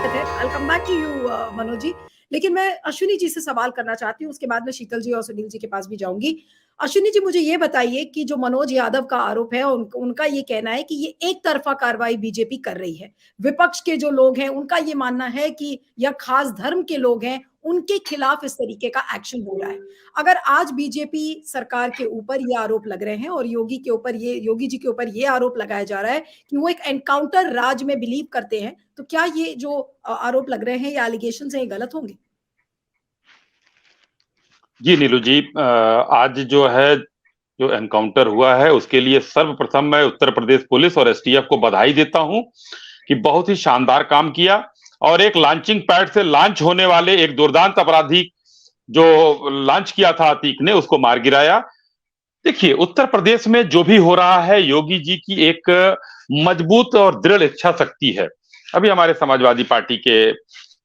है। I will come back to you Manoj ji. लेकिन मैं अश्विनी जी से सवाल करना चाहती हूँ, उसके बाद में शीतल जी और सुनील जी के पास भी जाऊंगी। अश्विनी जी, मुझे ये बताइए कि जो मनोज यादव का आरोप है, उनका ये कहना है कि ये एक तरफा कार्रवाई बीजेपी कर रही है। विपक्ष के जो लोग हैं उनका ये मानना है कि या खास धर्म के लोग हैं, उनके खिलाफ इस तरीके का एक्शन हो रहा है। अगर आज बीजेपी सरकार के ऊपर ये आरोप लग रहे हैं और योगी जी के ऊपर ये आरोप लगाया जा रहा है कि वो एक एनकाउंटर राज में बिलीव करते हैं, तो क्या ये जो आरोप लग रहे हैं या एलिगेशन है, ये गलत होंगे? जी नीलू जी, आज जो एनकाउंटर हुआ है उसके लिए सर्वप्रथम मैं उत्तर प्रदेश पुलिस और एसटीएफ को बधाई देता हूं कि बहुत ही शानदार काम किया और एक लॉन्चिंग पैड से लॉन्च होने वाले एक दुर्दांत अपराधी जो लॉन्च किया था अतीक ने, उसको मार गिराया। देखिए, उत्तर प्रदेश में जो भी हो रहा है, योगी जी की एक मजबूत और दृढ़ इच्छा शक्ति है। अभी हमारे समाजवादी पार्टी के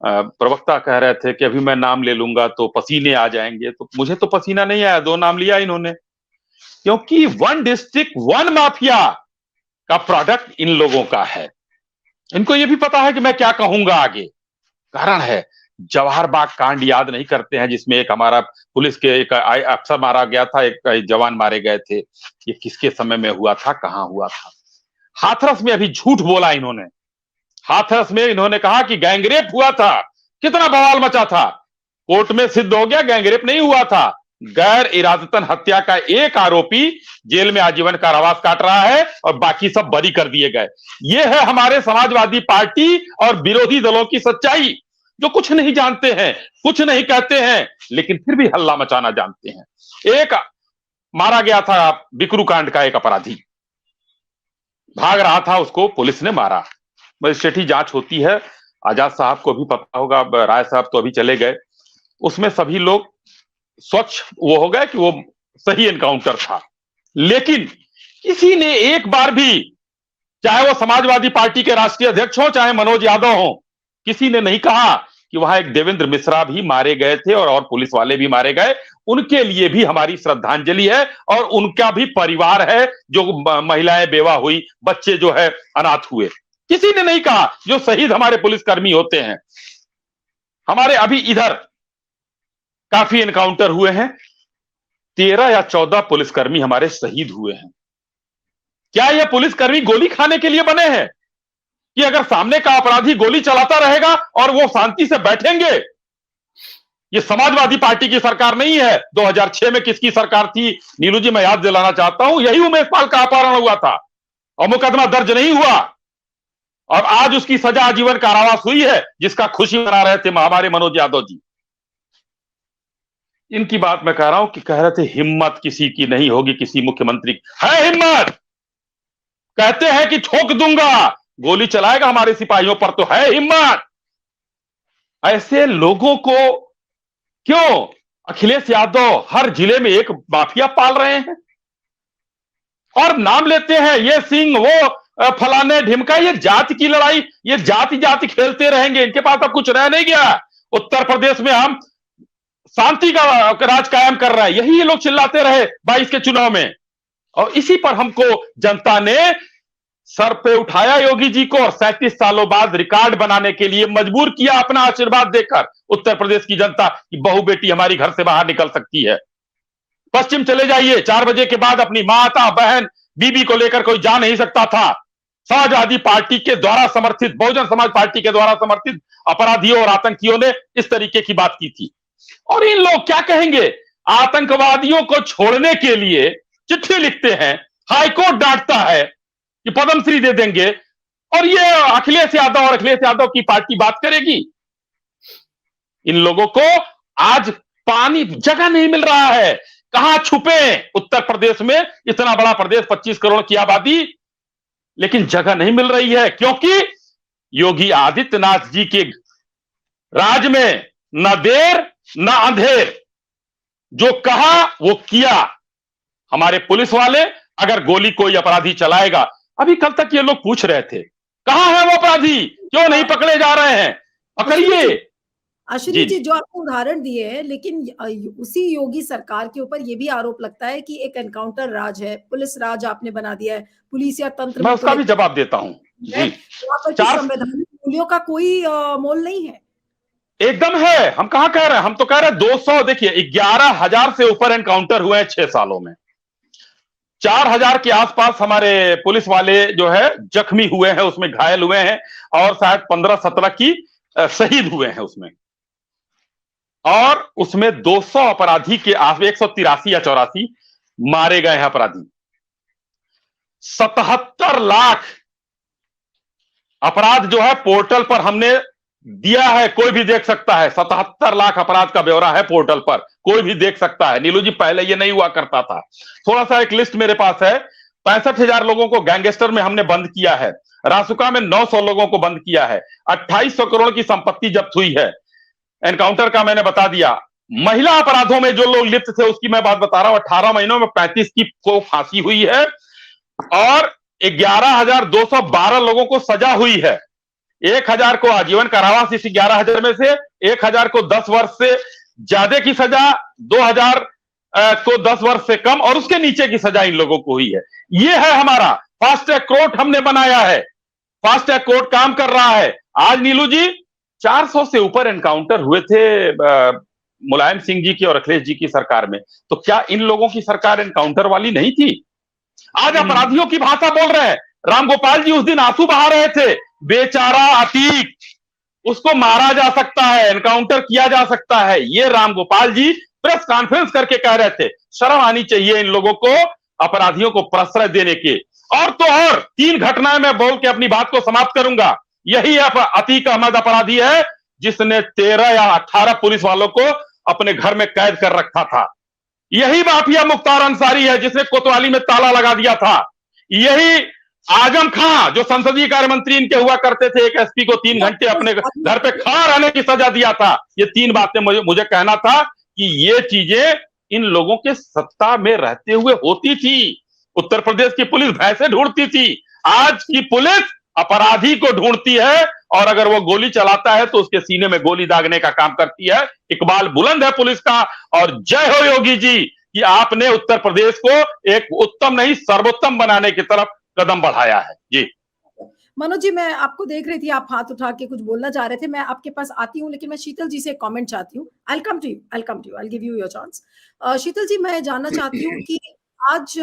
प्रवक्ता कह रहे थे कि अभी मैं नाम ले लूंगा तो पसीने आ जाएंगे, तो मुझे तो पसीना नहीं आया, 2 नाम लिया इन्होंने, क्योंकि वन डिस्ट्रिक्ट वन माफिया का प्रोडक्ट इन लोगों का है। इनको ये भी पता है कि मैं क्या कहूंगा आगे। कारण है, जवाहर बाग कांड याद नहीं करते हैं, जिसमें एक हमारा पुलिस के एक अफसर मारा गया था, एक जवान मारे गए थे। ये किसके समय में हुआ था, कहां हुआ था? हाथरस में अभी झूठ बोला इन्होंने। हाथरस में इन्होंने कहा कि गैंगरेप हुआ था। कितना बवाल मचा था। कोर्ट में सिद्ध हो गया गैंगरेप नहीं हुआ था। गैर इरादतन हत्या का एक आरोपी जेल में आजीवन कारावास काट रहा है और बाकी सब बरी कर दिए गए। यह है हमारे समाजवादी पार्टी और विरोधी दलों की सच्चाई, जो कुछ नहीं जानते हैं, कुछ नहीं कहते हैं, लेकिन फिर भी हल्ला मचाना जानते हैं। एक मारा गया था बिकरू कांड का एक अपराधी, भाग रहा था, उसको पुलिस ने मारा। मजिस्ट्रेटी जांच होती है, आजाद साहब को भी पता होगा, राय साहब तो अभी चले गए। उसमें सभी लोग स्वच्छ वो हो गए कि वो सही एनकाउंटर था। लेकिन किसी ने एक बार भी, चाहे वो समाजवादी पार्टी के राष्ट्रीय अध्यक्ष हो, चाहे मनोज यादव हो, किसी ने नहीं कहा कि वहां एक देवेंद्र मिश्रा भी मारे गए थे और पुलिस वाले भी मारे गए। उनके लिए भी हमारी श्रद्धांजलि है और उनका भी परिवार है, जो महिलाएं बेवा हुई, बच्चे जो है अनाथ हुए। किसी ने नहीं कहा। जो शहीद हमारे पुलिसकर्मी होते हैं, हमारे अभी इधर काफी एनकाउंटर हुए हैं, 13 या 14 पुलिसकर्मी हमारे शहीद हुए हैं। क्या यह पुलिसकर्मी गोली खाने के लिए बने हैं कि अगर सामने का अपराधी गोली चलाता रहेगा और वो शांति से बैठेंगे? ये समाजवादी पार्टी की सरकार नहीं है। 2006 में किसकी सरकार थी नीलू जी, मैं याद दिलाना चाहता हूं, यही उमेश पाल का अपहरण हुआ था और मुकदमा दर्ज नहीं हुआ और आज उसकी सजा आजीवन कारावास हुई है, जिसका खुशी मना रहे थे हमारे मनोज यादव जी। इनकी बात मैं कह रहा हूं कि कह रहे थे हिम्मत किसी की नहीं होगी, किसी मुख्यमंत्री की है हिम्मत। कहते हैं कि ठोक दूंगा, गोली चलाएगा हमारे सिपाहियों पर, तो है हिम्मत। ऐसे लोगों को क्यों अखिलेश यादव हर जिले में एक माफिया पाल रहे हैं और नाम लेते हैं ये सिंह, वो फलाने ढिमका। ये जाति की लड़ाई, ये जाति जाति खेलते रहेंगे, इनके पास अब कुछ रह नहीं गया। उत्तर प्रदेश में हम शांति का राज कायम कर रहे हैं, यही ये लोग चिल्लाते रहे 22 के चुनाव में, और इसी पर हमको जनता ने सर पे उठाया योगी जी को और 37 सालों बाद रिकॉर्ड बनाने के लिए मजबूर किया अपना आशीर्वाद देकर उत्तर प्रदेश की जनता की बहू बेटी हमारी घर से बाहर निकल सकती है। पश्चिम चले जाइए, 4 बजे के बाद अपनी माता बहन बीबी को लेकर कोई जा नहीं सकता था। समाजवादी पार्टी के द्वारा समर्थित, बहुजन समाज पार्टी के द्वारा समर्थित अपराधियों और आतंकियों ने इस तरीके की बात की थी। और इन लोग क्या कहेंगे? आतंकवादियों को छोड़ने के लिए चिट्ठी लिखते हैं, हाईकोर्ट डांटता है कि पद्मश्री दे देंगे, और ये अखिलेश यादव और अखिलेश यादव की पार्टी बात करेगी। इन लोगों को आज पानी जगह नहीं मिल रहा है, कहां छुपे उत्तर प्रदेश में, इतना बड़ा प्रदेश, 25 करोड़ की आबादी, लेकिन जगह नहीं मिल रही है, क्योंकि योगी आदित्यनाथ जी के राज में न देर न अंधेर, जो कहा वो किया। हमारे पुलिस वाले, अगर गोली कोई अपराधी चलाएगा, अभी कल तक ये लोग पूछ रहे थे कहां है वो अपराधी, क्यों नहीं पकड़े जा रहे हैं, पकड़िए। अश्विनी जी, जो आपको उदाहरण दिए हैं, लेकिन उसी योगी सरकार के ऊपर ये भी आरोप लगता है कि एक एनकाउंटर राज है, पुलिस राज आपने बना दिया है, पुलिस या तंत्र। मैं उसका भी जवाब देता हूं जी। संवैधानिक गोलियों का कोई मोल नहीं है। एकदम है। हम कहां कह रहे हैं, हम तो कह रहे हैं 200, देखिए 11,000 से ऊपर एनकाउंटर हुए हैं 6 सालों में। 4,000 के आसपास हमारे पुलिस वाले जो है जख्मी हुए हैं, उसमें घायल हुए हैं, और शायद 15-17 की शहीद हुए हैं उसमें। और उसमें 200 अपराधी के आस 183 या 84 मारे गए हैं अपराधी। 77 लाख अपराध जो है पोर्टल पर हमने दिया है, कोई भी देख सकता है। 77 लाख अपराध का ब्यौरा है पोर्टल पर, कोई भी देख सकता है। नीलू जी, पहले ये नहीं हुआ करता था। थोड़ा सा एक लिस्ट मेरे पास है। 65,000 लोगों को गैंगस्टर में हमने बंद किया है। रासुका में 900 लोगों को बंद किया है। 2800 करोड़ की संपत्ति जब्त हुई है। एनकाउंटर का मैंने बता दिया। महिला अपराधों में जो लोग लिप्त थे उसकी मैं बात बता रहा हूं। 18 महीनों में 35 की को फांसी हुई है, और 11,212 लोगों को सजा हुई है। 1,000 को आजीवन कारावास, इस 11,000 में से 1,000 को 10 वर्ष से ज्यादा की सजा, 2,000 को 10 वर्ष से कम, और उसके नीचे की सजा इन लोगों को हुई है। यह है हमारा फास्ट ट्रैक कोर्ट, हमने बनाया है। फास्ट ट्रैक कोर्ट काम कर रहा है। आज नीलू जी 400 से ऊपर एनकाउंटर हुए थे मुलायम सिंह जी की और अखिलेश जी की सरकार में। तो क्या इन लोगों की सरकार एनकाउंटर वाली नहीं थी? आज अपराधियों की भाषा बोल रहे हैं। राम गोपाल जी उस दिन आंसू बहा रहे थे। बेचारा अतीक, उसको मारा जा सकता है, एनकाउंटर किया जा सकता है, ये राम गोपाल जी प्रेस कॉन्फ्रेंस करके कह रहे थे। शर्म आनी चाहिए इन लोगों को, अपराधियों को प्रश्रय देने के। और तो और 3 घटनाएं मैं बोल के अपनी बात को समाप्त करूंगा। यही अतीक अहमद अपराधी है जिसने 13 या 18 पुलिस वालों को अपने घर में कैद कर रखा था। यही माफिया मुख्तार अंसारी है जिसने कोतवाली में ताला लगा दिया था। यही आजम खां जो संसदीय कार्य मंत्री इनके हुआ करते थे, एक एसपी को 3 घंटे अपने घर पे खड़ा रहने की सजा दिया था। ये 3 बातें मुझे कहना था कि ये चीजें इन लोगों के सत्ता में रहते हुए होती थी। उत्तर प्रदेश की पुलिस भैंसे ढूंढती थी, आज की पुलिस अपराधी को ढूंढती है, और अगर वो गोली चलाता है तो उसके सीने में गोली दागने का काम करती है। इकबाल बुलंद है पुलिस का, और जय हो योगी जी कि आपने उत्तर प्रदेश को एक उत्तम नहीं सर्वोत्तम बनाने की तरफ कदम बढ़ाया है। जी मनोज जी, मैं आपको देख रही थी, आप हाथ उठा के कुछ बोलना चाह रहे थे। मैं आपके पास आती हूँ, लेकिन मैं शीतल जी से कमेंट चाहती हूँ। I come to you, I come to you, I give you your chance. Sheetal ji, मैं जानना चाहती हूँ कि आज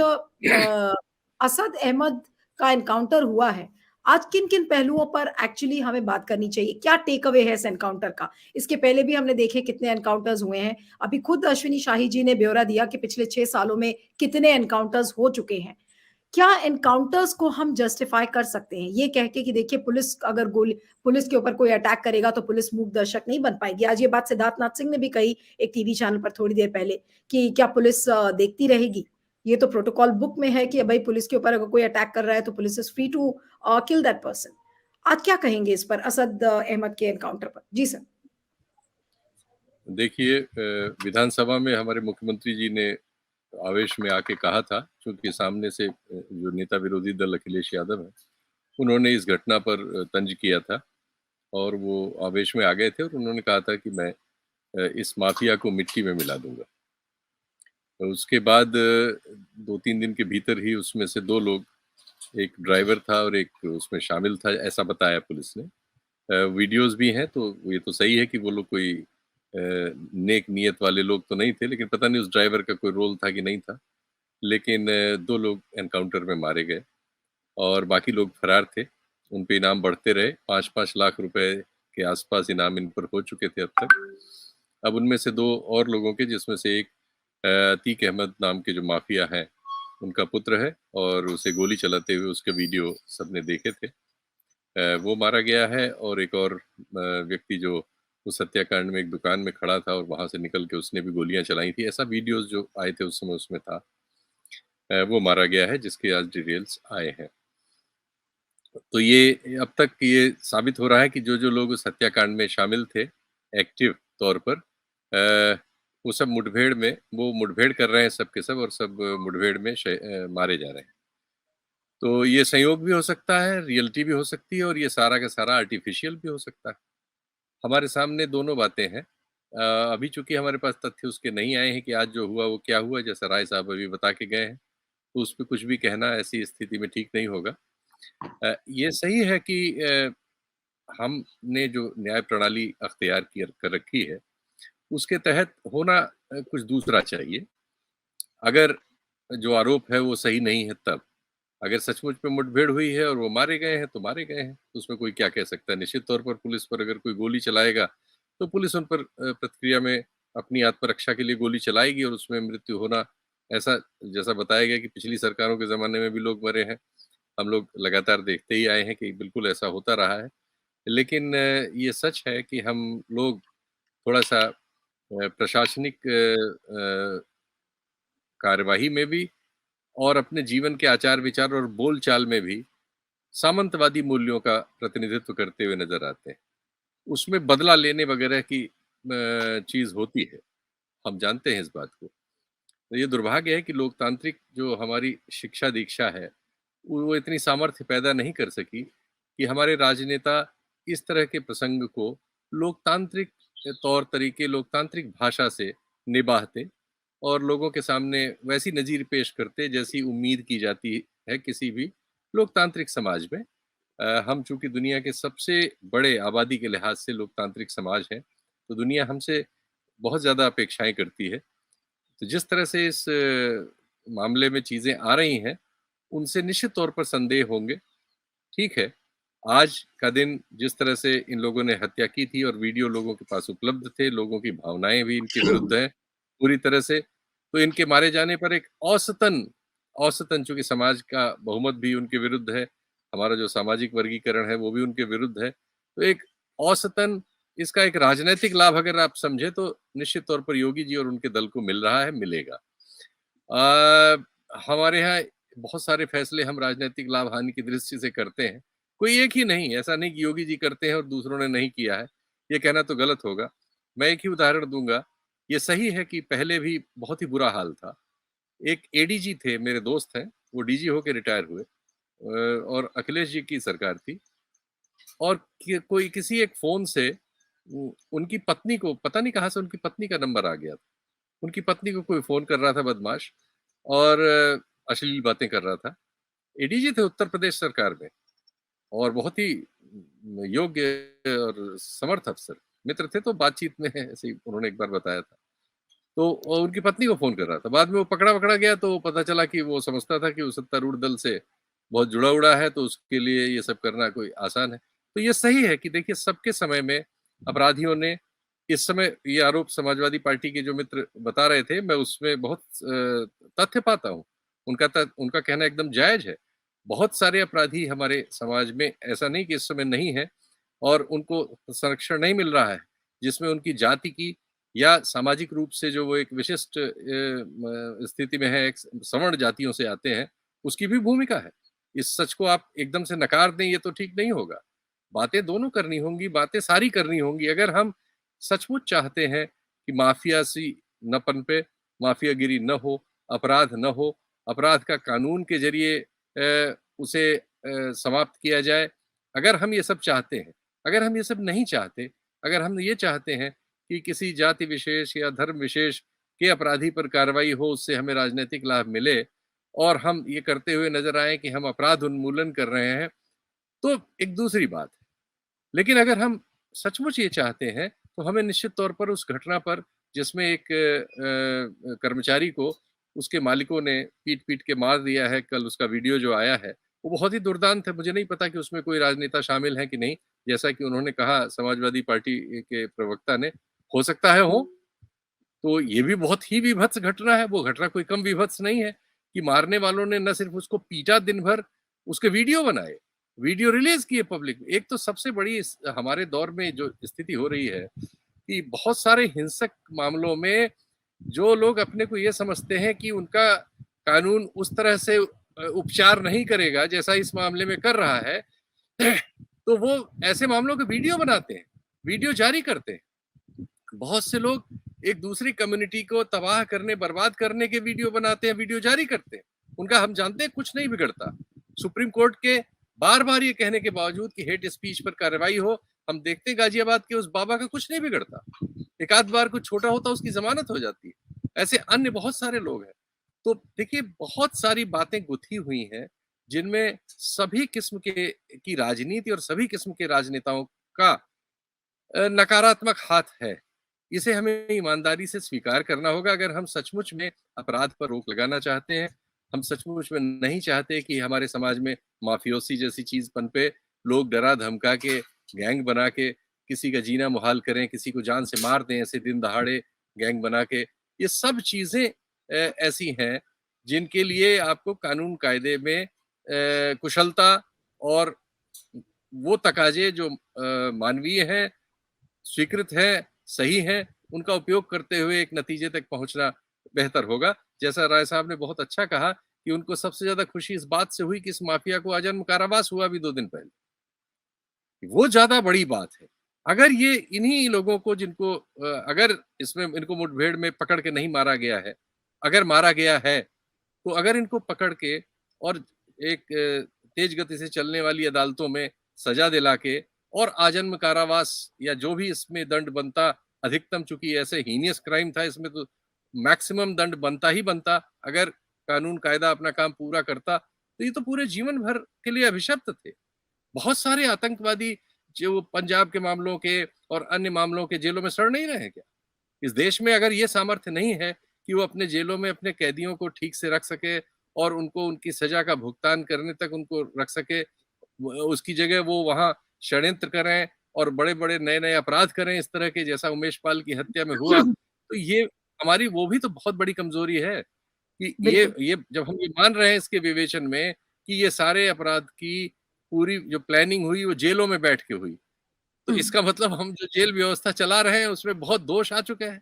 असद अहमद का एनकाउंटर हुआ है। आज किन किन पहलुओं पर एक्चुअली हमें बात करनी चाहिए? क्या टेक अवे है इस एनकाउंटर का? इसके पहले भी हमने देखे कितने एनकाउंटर्स हुए हैं। अभी खुद अश्विनी शाही जी ने ब्यौरा दिया कि पिछले 6 सालों में कितने एनकाउंटर्स हो चुके हैं। क्या एनकाउंटर्स को हम जस्टिफाई कर सकते हैं ये कह के कि देखिए, पुलिस के ऊपर कोई अटैक करेगा तो पुलिस मूक दर्शक नहीं बन पाएगी? आज ये बात सिद्धार्थ नाथ सिंह ने भी कही एक टीवी चैनल पर थोड़ी देर पहले कि क्या पुलिस देखती रहेगी? ये तो प्रोटोकॉल बुक में है कि भाई पुलिस के ऊपर अगर कोई अटैक कर रहा है तो police is free to kill that person. आज क्या कहेंगे इस पर, असद अहमद के एनकाउंटर पर? जी सर। देखिए, विधानसभा में हमारे मुख्यमंत्री जी ने आवेश में आके कहा था, क्योंकि सामने से जो नेता विरोधी दल अखिलेश यादव है, उन्होंने इस घटना पर तंज किया था, और वो आवेश में आ गए थे, और उन्होंने कहा था कि मैं इस माफिया को मिट्टी में मिला दूंगा। तो उसके बाद 2-3 दिन के भीतर ही उसमें से 2 लोग, एक ड्राइवर था और एक उसमें शामिल था, ऐसा बताया पुलिस ने। वीडियोस भी हैं, तो ये तो सही है कि वो लोग कोई नेक नीयत वाले लोग तो नहीं थे, लेकिन पता नहीं उस ड्राइवर का कोई रोल था कि नहीं था। लेकिन 2 लोग एनकाउंटर में मारे गए, और बाकी लोग फरार थे। उन पे इनाम बढ़ते रहे। 5-5 लाख रुपए के आसपास इनाम इन पर हो चुके थे अब तक। अब उनमें से 2 और लोगों के, जिसमें से एक अतीक अहमद नाम के जो माफिया हैं, उनका पुत्र है, और उसे गोली चलाते हुए उसके वीडियो सबने देखे थे। वो मारा गया है, और एक और व्यक्ति जो उस हत्याकांड में एक दुकान में खड़ा था और वहां से निकल के उसने भी गोलियां चलाई थी, ऐसा वीडियोस जो आए थे उस समय उसमें था, वो मारा गया है, जिसके आज डिटेल्स आए हैं। तो ये अब तक ये साबित हो रहा है कि जो लोग उस हत्याकांड में शामिल थे एक्टिव तौर पर, वो सब मुठभेड़ कर रहे हैं सब के सब, और सब मुठभेड़ में मारे जा रहे हैं। तो ये संयोग भी हो सकता है, रियलिटी भी हो सकती है, और ये सारा का सारा आर्टिफिशियल भी हो सकता है। हमारे सामने दोनों बातें हैं। अभी चूंकि हमारे पास तथ्य उसके नहीं आए हैं कि आज जो हुआ वो क्या हुआ, जैसा राय साहब अभी बता के गए हैं, तो उस पर कुछ भी कहना ऐसी स्थिति में ठीक नहीं होगा। ये सही है कि हमने जो न्याय प्रणाली अख्तियार कर रखी है, उसके तहत होना कुछ दूसरा चाहिए। अगर जो आरोप है वो सही नहीं है तब, अगर सचमुच में मुठभेड़ हुई है और वो मारे गए हैं, तो मारे गए हैं, तो उसमें कोई क्या कह सकता है। निश्चित तौर पर पुलिस पर अगर कोई गोली चलाएगा, तो पुलिस उन पर प्रतिक्रिया में अपनी आत्मरक्षा के लिए गोली चलाएगी और उसमें मृत्यु होना, ऐसा जैसा बताया गया कि पिछली सरकारों के ज़माने में भी लोग मरे हैं, हम लोग लगातार देखते ही आए हैं कि बिल्कुल ऐसा होता रहा है। लेकिन ये सच है कि हम लोग थोड़ा-सा प्रशासनिक कार्यवाही में भी और अपने जीवन के आचार-विचार और बोलचाल में भी सामंतवादी मूल्यों का प्रतिनिधित्व करते हुए नज़र आते हैं। उसमें बदला लेने वगैरह की चीज़ होती है, हम जानते हैं इस बात को। तो ये दुर्भाग्य है कि लोकतांत्रिक जो हमारी शिक्षा-दीक्षा है, वो इतनी सामर्थ्य पैदा नहीं कर सकी कि हमारे राजनेता इस तरह के प्रसंग को लोकतांत्रिक तौर-तरीके, लोकतांत्रिक भाषा से निभाते और लोगों के सामने वैसी नज़ीर पेश करते जैसी उम्मीद की जाती है किसी भी लोकतांत्रिक समाज में। हम चूँकि दुनिया के सबसे बड़े आबादी के लिहाज से लोकतांत्रिक समाज हैं, तो दुनिया हमसे बहुत ज़्यादा अपेक्षाएँ करती है। तो जिस तरह से इस मामले में चीज़ें आ रही हैं, उनसे निश्चित तौर पर संदेह होंगे। ठीक है, आज का दिन जिस तरह से इन लोगों ने हत्या की थी और वीडियो लोगों के पास उपलब्ध थे, लोगों की भावनाएँ भी इनके विरुद्ध हैं पूरी तरह से, तो इनके मारे जाने पर एक औसतन चूँकि समाज का बहुमत भी उनके विरुद्ध है, हमारा जो सामाजिक वर्गीकरण है वो भी उनके विरुद्ध है, तो एक औसतन इसका एक राजनैतिक लाभ अगर आप समझे तो निश्चित तौर पर योगी जी और उनके दल को मिल रहा है, मिलेगा। हमारे यहाँ बहुत सारे फैसले हम राजनैतिक लाभ हानि की दृष्टि से करते हैं। कोई एक ही नहीं, ऐसा नहीं कि योगी जी करते हैं और दूसरों ने नहीं किया है, ये कहना तो गलत होगा। मैं एक ही उदाहरण दूँगा, ये सही है कि पहले भी बहुत ही बुरा हाल था। एक एडीजी थे, मेरे दोस्त हैं, वो डीजी होके रिटायर हुए और अखिलेश जी की सरकार थी और कोई किसी एक फ़ोन से उनकी पत्नी को पता नहीं कहाँ से उनकी पत्नी का नंबर आ गया था। उनकी पत्नी को कोई फ़ोन कर रहा था बदमाश और अश्लील बातें कर रहा था। एडीजी थे उत्तर प्रदेश सरकार में और बहुत ही योग्य और समर्थ अफ़सर, मित्र थे तो बातचीत में ऐसे ही उन्होंने एक बार बताया था। तो उनकी पत्नी को फ़ोन कर रहा था। बाद में वो पकड़ा-वकड़ा गया तो पता चला कि वो समझता था कि वो सत्तारूढ़ दल से बहुत जुड़ा-उड़ा है तो उसके लिए ये सब करना कोई आसान है। तो ये सही है कि देखिए सबके समय में अपराधियों ने इस समय ये आरोप समाजवादी पार्टी के जो मित्र बता रहे थे, मैं उसमें बहुत तथ्य पाता हूँ। उनका कहना एकदम जायज़ है। बहुत सारे अपराधी हमारे समाज में ऐसा नहीं कि इस समय नहीं है और उनको संरक्षण नहीं मिल रहा है, जिसमें उनकी जाति की या सामाजिक रूप से जो वो एक विशिष्ट स्थिति में है, एक सवर्ण जातियों से आते हैं, उसकी भी भूमिका है। इस सच को आप एकदम से नकार दें, ये तो ठीक नहीं होगा। बातें दोनों करनी होंगी, बातें सारी करनी होंगी। अगर हम सचमुच चाहते हैं कि माफियासी न पनपे, माफियागिरी न हो, अपराध न हो, अपराध का कानून के ज़रिए उसे समाप्त किया जाए। अगर हम ये सब चाहते हैं, अगर हम ये सब नहीं चाहते, अगर हम ये चाहते हैं कि किसी जाति विशेष या धर्म विशेष के अपराधी पर कार्रवाई हो, उससे हमें राजनीतिक लाभ मिले और हम ये करते हुए नज़र आएँ कि हम अपराध उन्मूलन कर रहे हैं, तो एक दूसरी बात है। लेकिन अगर हम सचमुच ये चाहते हैं, तो हमें निश्चित तौर पर उस घटना पर जिसमें एक कर्मचारी को उसके मालिकों ने पीट-पीट के मार दिया है, कल उसका वीडियो जो आया है, वो बहुत ही दुर्दांत है। मुझे नहीं पता कि उसमें कोई राजनेता शामिल है कि नहीं, जैसा कि उन्होंने कहा समाजवादी पार्टी के प्रवक्ता ने, हो सकता है हो। तो ये भी बहुत ही विभत्स घटना है, वो घटना कोई कम विभत्स नहीं है कि मारने वालों ने न सिर्फ उसको पीटा दिन भर, उसके वीडियो बनाए, वीडियो रिलीज़ किए पब्लिक में। एक तो सबसे बड़ी इस हमारे दौर में जो स्थिति हो रही है कि बहुत सारे हिंसक मामलों में जो लोग अपने को ये समझते हैं कि उनका कानून उस तरह से उपचार नहीं करेगा जैसा इस मामले में कर रहा है, तो वो ऐसे मामलों के वीडियो बनाते हैं, वीडियो जारी करते हैं। बहुत से लोग एक दूसरी कम्युनिटी को तबाह करने, बर्बाद करने के वीडियो बनाते हैं, वीडियो जारी करते हैं। उनका हम जानते हैं कुछ नहीं बिगड़ता। सुप्रीम कोर्ट के बार-बार ये कहने के बावजूद कि हेट स्पीच पर कार्रवाई हो, हम देखते हैं गाजियाबाद के उस बाबा का कुछ नहीं बिगड़ता। एक आध बार कुछ छोटा होता उसकी ज़मानत हो जाती है। ऐसे अन्य बहुत सारे लोग हैं। तो देखिए बहुत सारी बातें गुथी हुई हैं, जिनमें सभी किस्म की राजनीति और सभी किस्म के राजनेताओं का नकारात्मक हाथ है। इसे हमें ईमानदारी से स्वीकार करना होगा। अगर हम सचमुच में अपराध पर रोक लगाना चाहते हैं, हम सचमुच में नहीं चाहते कि हमारे समाज में माफियोसी जैसी चीज पनपे, लोग डरा धमका के, गैंग बना के किसी का जीना मुहाल करें, किसी को जान से मार दें ऐसे दिन दहाड़े गैंग बना के, ये सब चीजें ऐसी हैं जिनके लिए आपको कानून कायदे में कुशलता और वो तकाजे जो मानवीय हैं, स्वीकृत है, सही है, उनका उपयोग करते हुए एक नतीजे तक पहुंचना बेहतर होगा। जैसा राय साहब ने बहुत अच्छा कहा कि उनको सबसे ज्यादा खुशी इस बात से हुई कि इस माफिया को आजीवन कारावास हुआ अभी 2 दिन पहले। वो ज्यादा बड़ी बात है। अगर ये इन्हीं लोगों को जिनको अगर इसमें इनको मुठभेड़ में पकड़ के नहीं मारा गया है, अगर मारा गया है, तो अगर इनको पकड़ के और एक तेज गति से चलने वाली अदालतों में सजा दिला के और आजन्म कारावास या जो भी इसमें दंड बनता, अधिकतम चूंकि ऐसे हीनियस क्राइम था, इसमें तो मैक्सिमम दंड बनता ही बनता। अगर कानून कायदा अपना काम पूरा करता तो ये तो पूरे जीवन भर के लिए अभिशप्त थे। बहुत सारे आतंकवादी जो पंजाब के मामलों के और अन्य मामलों के जेलों में सड़ नहीं रहे क्या? इस देश में अगर ये सामर्थ्य नहीं है कि वो अपने जेलों में अपने कैदियों को ठीक से रख सके और उनको उनकी सजा का भुगतान करने तक उनको रख सके, उसकी जगह वो वहां षड्यंत्र करें और बड़े बड़े नए नए अपराध करें इस तरह के, जैसा उमेश पाल की हत्या में हुआ, तो ये हमारी वो भी तो बहुत बड़ी कमजोरी है कि ये जब हम ये मान रहे हैं इसके विवेचन में कि ये सारे अपराध की पूरी जो प्लानिंग हुई वो जेलों में बैठ के हुई, तो इसका मतलब हम जो जेल व्यवस्था चला रहे हैं उसमें बहुत दोष आ चुके हैं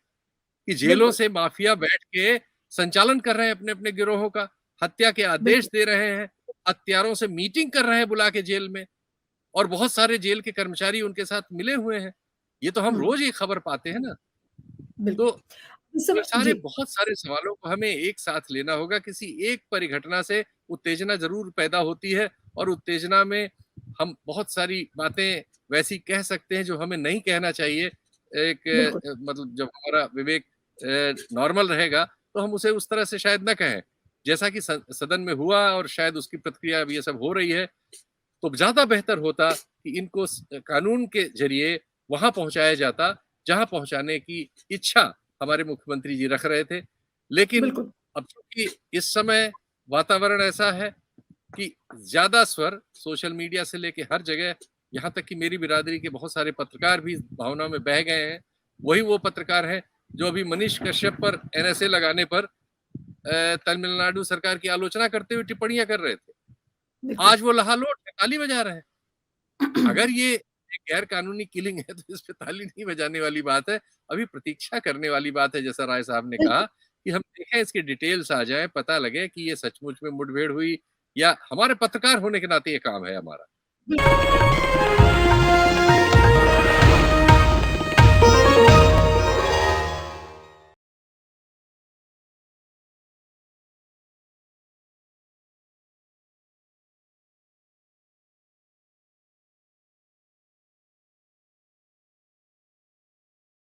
कि जेलों से माफिया बैठ के संचालन कर रहे हैं अपने अपने गिरोहों का, हत्या के आदेश दे रहे हैं, हत्यारों से मीटिंग कर रहे हैं बुला के जेल में, और बहुत सारे जेल के कर्मचारी उनके साथ मिले हुए हैं। ये तो हम रोज ये खबर पाते हैं ना। तो ये सारे बहुत सारे सवालों को हमें एक साथ लेना होगा। किसी एक परिघटना से उत्तेजना जरूर पैदा होती है और उत्तेजना में हम बहुत सारी बातें वैसी कह सकते हैं जो हमें नहीं कहना चाहिए। एक मतलब जब हमारा विवेक नॉर्मल रहेगा तो हम उसे उस तरह से शायद न कहें, जैसा कि सदन में हुआ और शायद उसकी प्रतिक्रिया अब ये सब हो रही है। तो ज्यादा बेहतर होता कि इनको कानून के जरिए वहां पहुंचाया जाता जहां पहुंचाने की इच्छा हमारे मुख्यमंत्री जी रख रहे थे। लेकिन अब चूंकि इस समय वातावरण ऐसा है कि ज्यादा स्वर सोशल मीडिया से लेके हर जगह, यहाँ तक कि मेरी बिरादरी के बहुत सारे पत्रकार भी भावना में बह गए हैं। वही वो पत्रकार हैं जो अभी मनीष कश्यप पर एनएसए लगाने पर तमिलनाडु सरकार की आलोचना करते हुए टिप्पणियां कर रहे थे। आज वो लहालोट है, ताली बजा रहे हैं। अगर ये एक गैर कानूनी किलिंग है तो इस पे ताली नहीं बजाने वाली बात है, अभी प्रतीक्षा करने वाली बात है। जैसा राय साहब ने कहा कि हम देखें, इसके डिटेल्स आ जाए, पता लगे कि ये सचमुच में मुठभेड़ हुई या हमारे पत्रकार होने के नाते ये काम है हमारा।